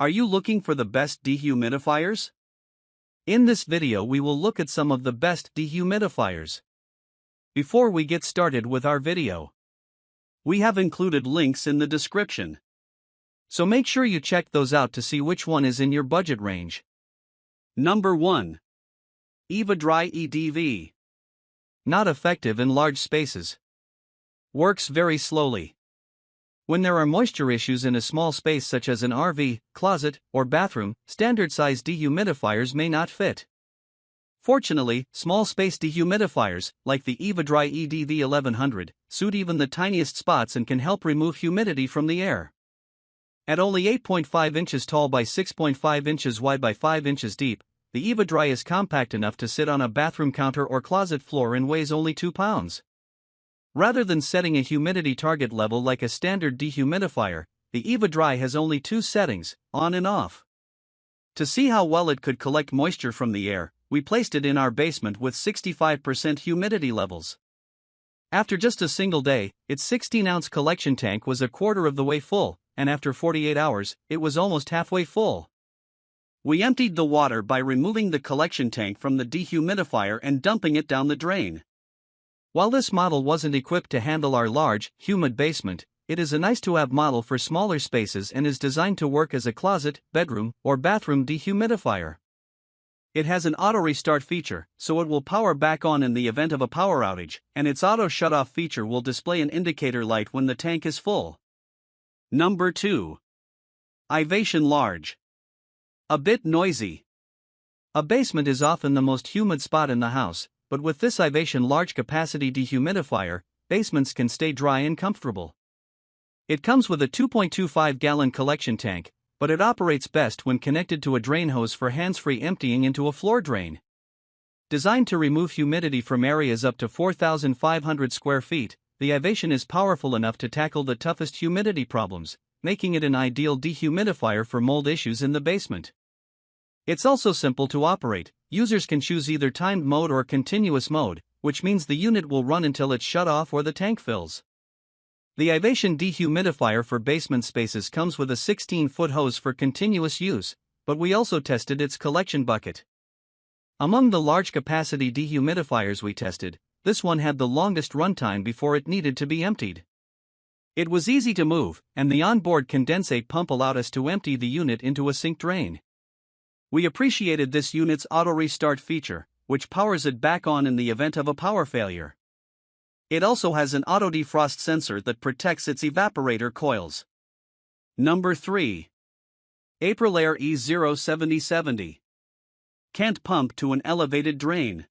Are you looking for the best dehumidifiers? In this video we will look at some of the best dehumidifiers. Before we get started with our video, we have included links in the description. So make sure you check those out to see which one is in your budget range. Number 1. Eva-Dry EDV. Not effective in large spaces. Works very slowly. When there are moisture issues in a small space such as an RV, closet, or bathroom, standard-size dehumidifiers may not fit. Fortunately, small space dehumidifiers, like the Eva-Dry EDV 1100, suit even the tiniest spots and can help remove humidity from the air. At only 8.5 inches tall by 6.5 inches wide by 5 inches deep, the Eva-Dry is compact enough to sit on a bathroom counter or closet floor and weighs only 2 pounds. Rather than setting a humidity target level like a standard dehumidifier, the Eva-Dry has only 2 settings, on and off. To see how well it could collect moisture from the air, we placed it in our basement with 65% humidity levels. After just a single day, its 16-ounce collection tank was a quarter of the way full, and after 48 hours, it was almost halfway full. We emptied the water by removing the collection tank from the dehumidifier and dumping it down the drain. While this model wasn't equipped to handle our large, humid basement, it is a nice-to-have model for smaller spaces and is designed to work as a closet, bedroom, or bathroom dehumidifier. It has an auto-restart feature, so it will power back on in the event of a power outage, and its auto-shut-off feature will display an indicator light when the tank is full. Number 2. Ivation Large. A bit noisy. A basement is often the most humid spot in the house, but with this Ivation Large capacity dehumidifier, basements can stay dry and comfortable. It comes with a 2.25-gallon collection tank, but it operates best when connected to a drain hose for hands-free emptying into a floor drain. Designed to remove humidity from areas up to 4,500 square feet, the Ivation is powerful enough to tackle the toughest humidity problems, making it an ideal dehumidifier for mold issues in the basement. It's also simple to operate. Users can choose either timed mode or continuous mode, which means the unit will run until it's shut off or the tank fills. The Ivation dehumidifier for basement spaces comes with a 16-foot hose for continuous use, but we also tested its collection bucket. Among the large capacity dehumidifiers we tested, this one had the longest runtime before it needed to be emptied. It was easy to move, and the onboard condensate pump allowed us to empty the unit into a sink drain. We appreciated this unit's auto-restart feature, which powers it back on in the event of a power failure. It also has an auto-defrost sensor that protects its evaporator coils. Number 3. AprilAire E070. Can't pump to an elevated drain.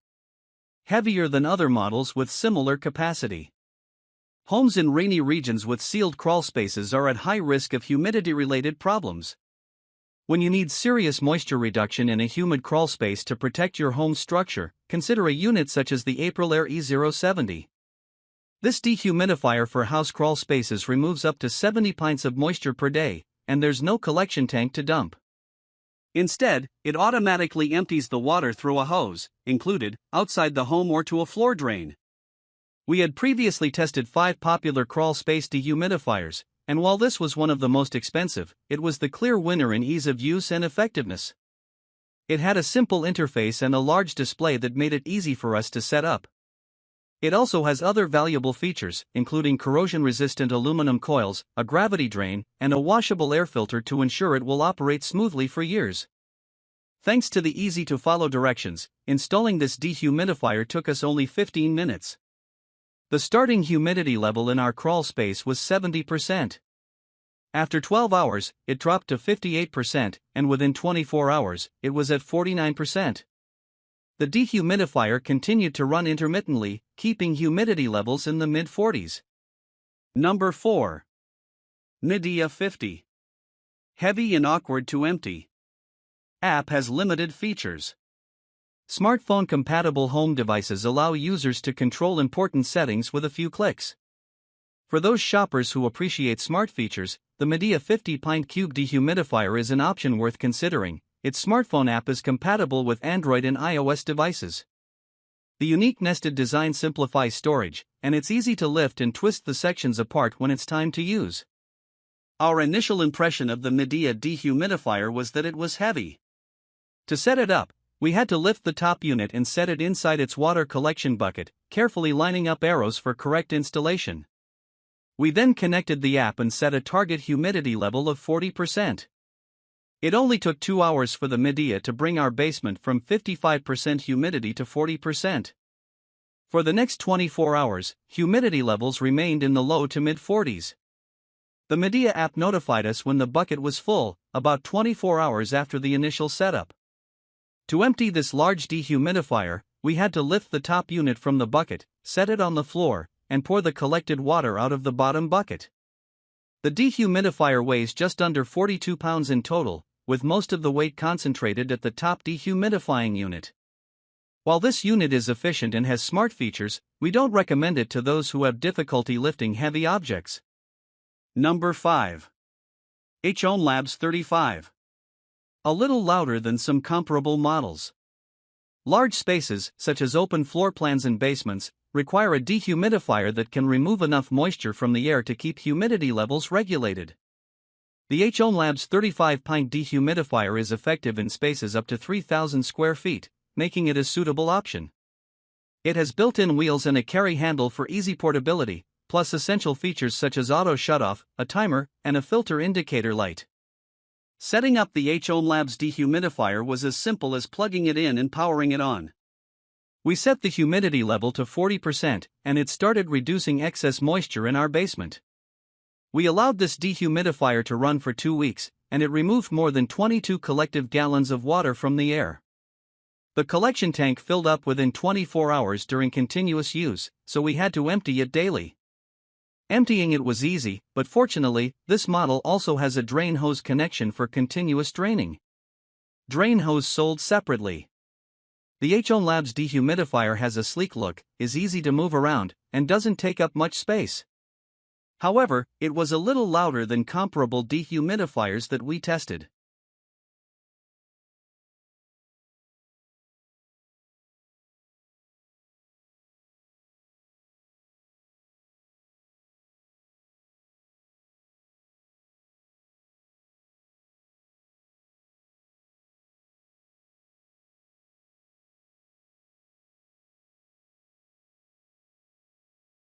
Heavier than other models with similar capacity. Homes in rainy regions with sealed crawl spaces are at high risk of humidity-related problems. When you need serious moisture reduction in a humid crawl space to protect your home's structure, consider a unit such as the AprilAire E070. This dehumidifier for house crawl spaces removes up to 70 pints of moisture per day, and there's no collection tank to dump. Instead, it automatically empties the water through a hose, included, outside the home or to a floor drain. We had previously tested 5 popular crawl space dehumidifiers, and while this was one of the most expensive, it was the clear winner in ease of use and effectiveness. It had a simple interface and a large display that made it easy for us to set up. It also has other valuable features, including corrosion-resistant aluminum coils, a gravity drain, and a washable air filter to ensure it will operate smoothly for years. Thanks to the easy-to-follow directions, installing this dehumidifier took us only 15 minutes. The starting humidity level in our crawl space was 70%. After 12 hours, it dropped to 58%, and within 24 hours, it was at 49%. The dehumidifier continued to run intermittently, keeping humidity levels in the mid-40s. Number 4. Midea 50. Heavy and awkward to empty. App has limited features. Smartphone-compatible home devices allow users to control important settings with a few clicks. For those shoppers who appreciate smart features, the Midea 50 pint cube dehumidifier is an option worth considering. Its smartphone app is compatible with Android and iOS devices. The unique nested design simplifies storage, and it's easy to lift and twist the sections apart when it's time to use. Our initial impression of the Midea dehumidifier was that it was heavy. To set it up, we had to lift the top unit and set it inside its water collection bucket, carefully lining up arrows for correct installation. We then connected the app and set a target humidity level of 40%. It only took 2 hours for the Midea to bring our basement from 55% humidity to 40%. For the next 24 hours, humidity levels remained in the low to mid-40s. The Midea app notified us when the bucket was full, about 24 hours after the initial setup. To empty this large dehumidifier, we had to lift the top unit from the bucket, set it on the floor, and pour the collected water out of the bottom bucket. The dehumidifier weighs just under 42 pounds in total, with most of the weight concentrated at the top dehumidifying unit. While this unit is efficient and has smart features, we don't recommend it to those who have difficulty lifting heavy objects. Number 5. hOmeLabs 35. A little louder than some comparable models. Large spaces, such as open floor plans and basements, require a dehumidifier that can remove enough moisture from the air to keep humidity levels regulated. The hOmeLabs 35-pint dehumidifier is effective in spaces up to 3,000 square feet, making it a suitable option. It has built-in wheels and a carry handle for easy portability, plus essential features such as auto shutoff, a timer, and a filter indicator light. Setting up the hOmeLabs dehumidifier was as simple as plugging it in and powering it on. We set the humidity level to 40%, and it started reducing excess moisture in our basement. We allowed this dehumidifier to run for 2 weeks, and it removed more than 22 collective gallons of water from the air. The collection tank filled up within 24 hours during continuous use, so we had to empty it daily. Emptying it was easy, but fortunately, this model also has a drain hose connection for continuous draining. Drain hose sold separately. The hOmeLabs dehumidifier has a sleek look, is easy to move around, and doesn't take up much space. However, it was a little louder than comparable dehumidifiers that we tested.